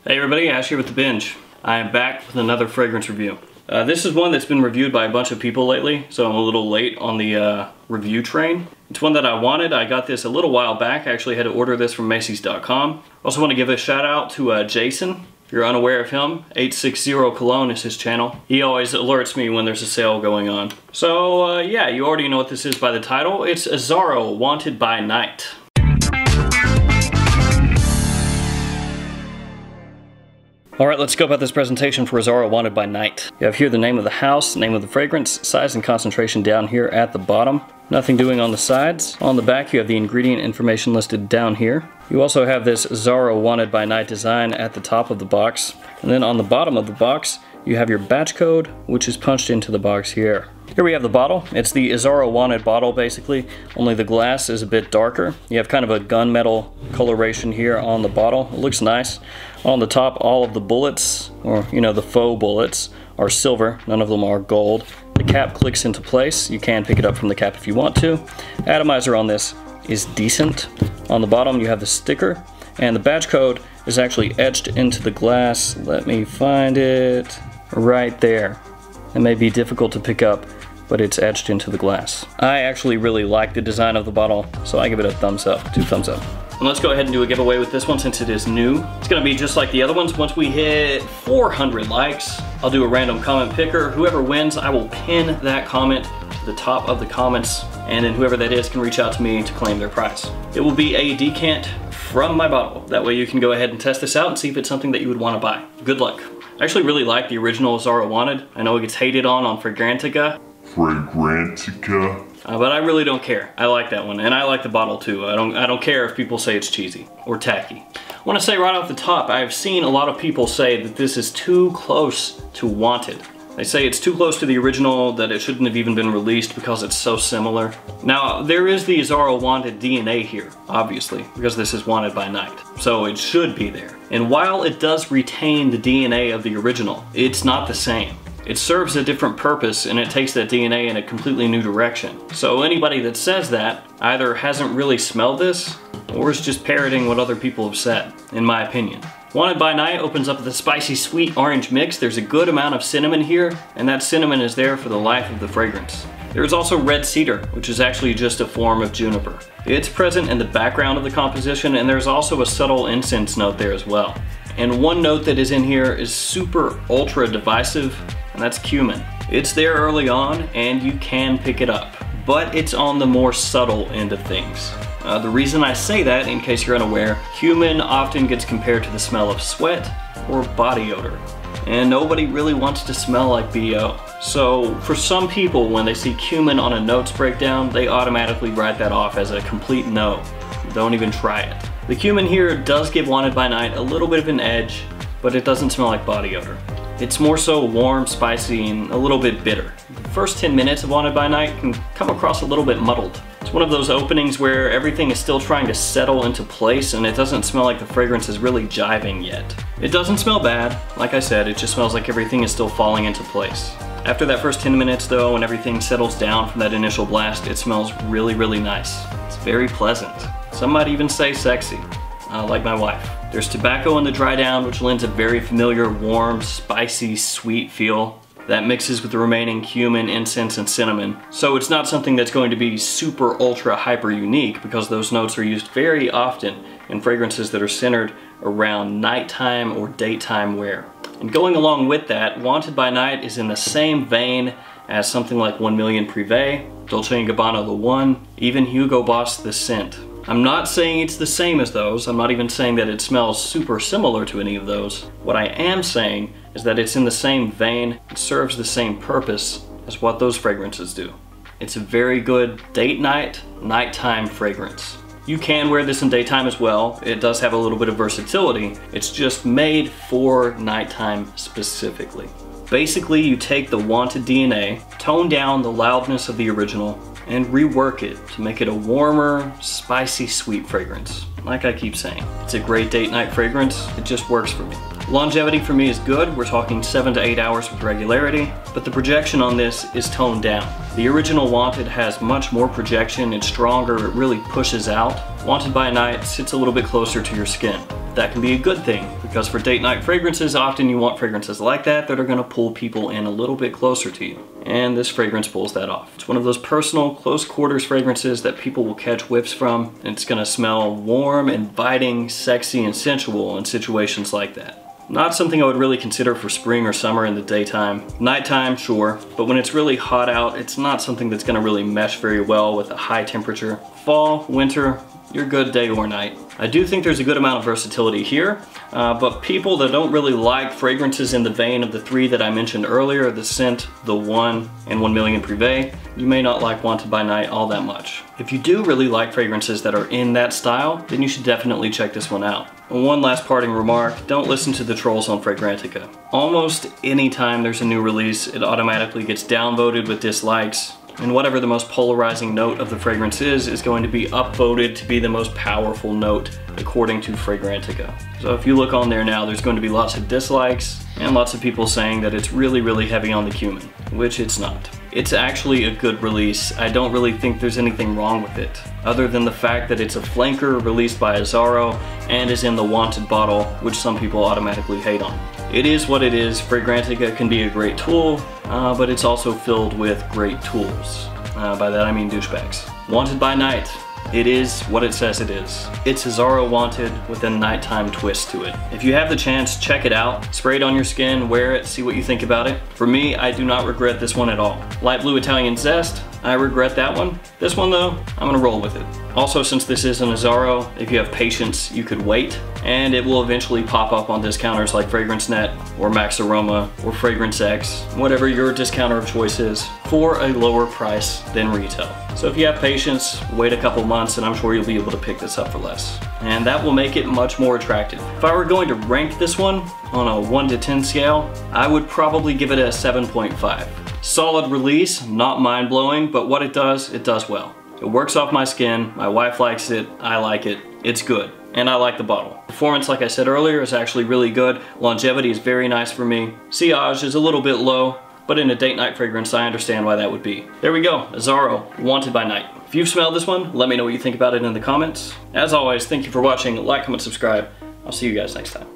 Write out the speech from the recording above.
Hey everybody, Ash here with The Binge. I am back with another fragrance review. This is one that's been reviewed by a bunch of people lately, so I'm a little late on the review train. It's one that I wanted. I got this a little while back. I actually had to order this from Macy's.com. Also want to give a shout out to Jason. If you're unaware of him, 860 Cologne is his channel. He always alerts me when there's a sale going on. So yeah, you already know what this is by the title. It's Azzaro Wanted by Night. Alright, let's go about this presentation for Azzaro Wanted by Night. You have here the name of the house, name of the fragrance, size and concentration down here at the bottom. Nothing doing on the sides. On the back you have the ingredient information listed down here. You also have this Azzaro Wanted by Night design at the top of the box. And then on the bottom of the box you have your batch code, which is punched into the box here. Here we have the bottle. It's the Azzaro Wanted bottle basically, only the glass is a bit darker. You have kind of a gunmetal coloration here on the bottle. It looks nice. On the top, all of the bullets, or you know, the faux bullets, are silver. None of them are gold. The cap clicks into place. You can pick it up from the cap if you want to. Atomizer on this is decent. On the bottom you have the sticker, and the badge code is actually etched into the glass. Let me find it right there. It may be difficult to pick up, but it's etched into the glass. I actually really like the design of the bottle, so I give it a thumbs up, 2 thumbs up. And let's go ahead and do a giveaway with this one since it is new. It's gonna be just like the other ones. Once we hit 400 likes, I'll do a random comment picker. Whoever wins, I will pin that comment to the top of the comments, and then whoever that is can reach out to me to claim their prize. It will be a decant from my bottle. That way you can go ahead and test this out and see if it's something that you would wanna buy. Good luck. I actually really like the original Azzaro Wanted. I know it gets hated on Fragrantica. But I really don't care. I like that one, and I like the bottle too. I don't care if people say it's cheesy or tacky. I want to say right off the top, I've seen a lot of people say that this is too close to Wanted. They say it's too close to the original, that it shouldn't have even been released because it's so similar. Now, there is the Azzaro Wanted DNA here, obviously, because this is Wanted by Night. So it should be there. And while it does retain the DNA of the original, it's not the same. It serves a different purpose, and it takes that DNA in a completely new direction. So anybody that says that either hasn't really smelled this, or is just parroting what other people have said, in my opinion. Wanted by Night opens up with a spicy sweet orange mix. There's a good amount of cinnamon here, and that cinnamon is there for the life of the fragrance. There's also red cedar, which is actually just a form of juniper. It's present in the background of the composition, and there's also a subtle incense note there as well. And one note that is in here is super ultra divisive, and that's cumin. It's there early on, and you can pick it up, but it's on the more subtle end of things. The reason I say that, in case you're unaware, cumin often gets compared to the smell of sweat or body odor, and nobody really wants to smell like BO. So for some people, when they see cumin on a notes breakdown, they automatically write that off as a complete no. Don't even try it. The cumin here does give Wanted by Night a little bit of an edge, but it doesn't smell like body odor. It's more so warm, spicy, and a little bit bitter. The first 10 minutes of Wanted by Night can come across a little bit muddled. It's one of those openings where everything is still trying to settle into place, and it doesn't smell like the fragrance is really jiving yet. It doesn't smell bad. Like I said, it just smells like everything is still falling into place. After that first 10 minutes though, when everything settles down from that initial blast, it smells really, really nice. It's very pleasant. Some might even say sexy, like my wife. There's tobacco in the dry down, which lends a very familiar, warm, spicy, sweet feel that mixes with the remaining cumin, incense, and cinnamon. So it's not something that's going to be super ultra hyper unique, because those notes are used very often in fragrances that are centered around nighttime or daytime wear. And going along with that, Wanted by Night is in the same vein as something like 1 Million Privé, Dolce & Gabbana The One, even Hugo Boss The Scent. I'm not saying it's the same as those. I'm not even saying that it smells super similar to any of those. What I am saying is that it's in the same vein and serves the same purpose as what those fragrances do. It's a very good date night, nighttime fragrance. You can wear this in daytime as well. It does have a little bit of versatility. It's just made for nighttime specifically. Basically, you take the Wanted DNA, tone down the loudness of the original, and rework it to make it a warmer, spicy, sweet fragrance. Like I keep saying, it's a great date night fragrance. It just works for me. Longevity for me is good. We're talking 7 to 8 hours with regularity, but the projection on this is toned down. The original Wanted has much more projection. It's stronger. It really pushes out. Wanted by Night sits a little bit closer to your skin. That can be a good thing, Because for date night fragrances, often you want fragrances like that that are gonna pull people in a little bit closer to you. And this fragrance pulls that off. It's one of those personal, close quarters fragrances that people will catch whiffs from, and it's gonna smell warm, inviting, sexy, and sensual in situations like that. Not something I would really consider for spring or summer in the daytime. Nighttime, sure, but when it's really hot out, it's not something that's gonna really mesh very well with a high temperature. Fall, winter, you're good day or night. I do think there's a good amount of versatility here, but people that don't really like fragrances in the vein of the three that I mentioned earlier, the Scent, the One, and 1 Million Privé, you may not like Wanted by Night all that much. If you do really like fragrances that are in that style, then you should definitely check this one out. And one last parting remark, don't listen to the trolls on Fragrantica. Almost any time there's a new release, it automatically gets downvoted with dislikes, and whatever the most polarizing note of the fragrance is going to be upvoted to be the most powerful note according to Fragrantica. So if you look on there now, there's going to be lots of dislikes and lots of people saying that it's really, really heavy on the cumin, which it's not. It's actually a good release. I don't really think there's anything wrong with it, other than the fact that it's a flanker released by Azzaro and is in the Wanted bottle, which some people automatically hate on. It is what it is. Fragrantica can be a great tool, but it's also filled with great tools. By that I mean douchebags. Wanted by Night. It is what it says it is. It's Azzaro Wanted with a nighttime twist to it. If you have the chance, check it out. Spray it on your skin, wear it, see what you think about it. For me, I do not regret this one at all. Light Blue Italian Zest, I regret that one. This one though, I'm gonna roll with it. Also, since this is an Azzaro, if you have patience, you could wait, and it will eventually pop up on discounters like FragranceNet, or Max Aroma, or Fragrance X, whatever your discounter of choice is, for a lower price than retail. So if you have patience, wait a couple months, and I'm sure you'll be able to pick this up for less. And that will make it much more attractive. If I were going to rank this one on a 1 to 10 scale, I would probably give it a 7.5. Solid release, not mind-blowing, but what it does well. It works off my skin, my wife likes it, I like it, it's good. And I like the bottle. Performance, like I said earlier, is actually really good. Longevity is very nice for me. Sillage is a little bit low, but in a date night fragrance, I understand why that would be. There we go, Azzaro, Wanted by Night. If you've smelled this one, let me know what you think about it in the comments. As always, thank you for watching, like, comment, subscribe. I'll see you guys next time.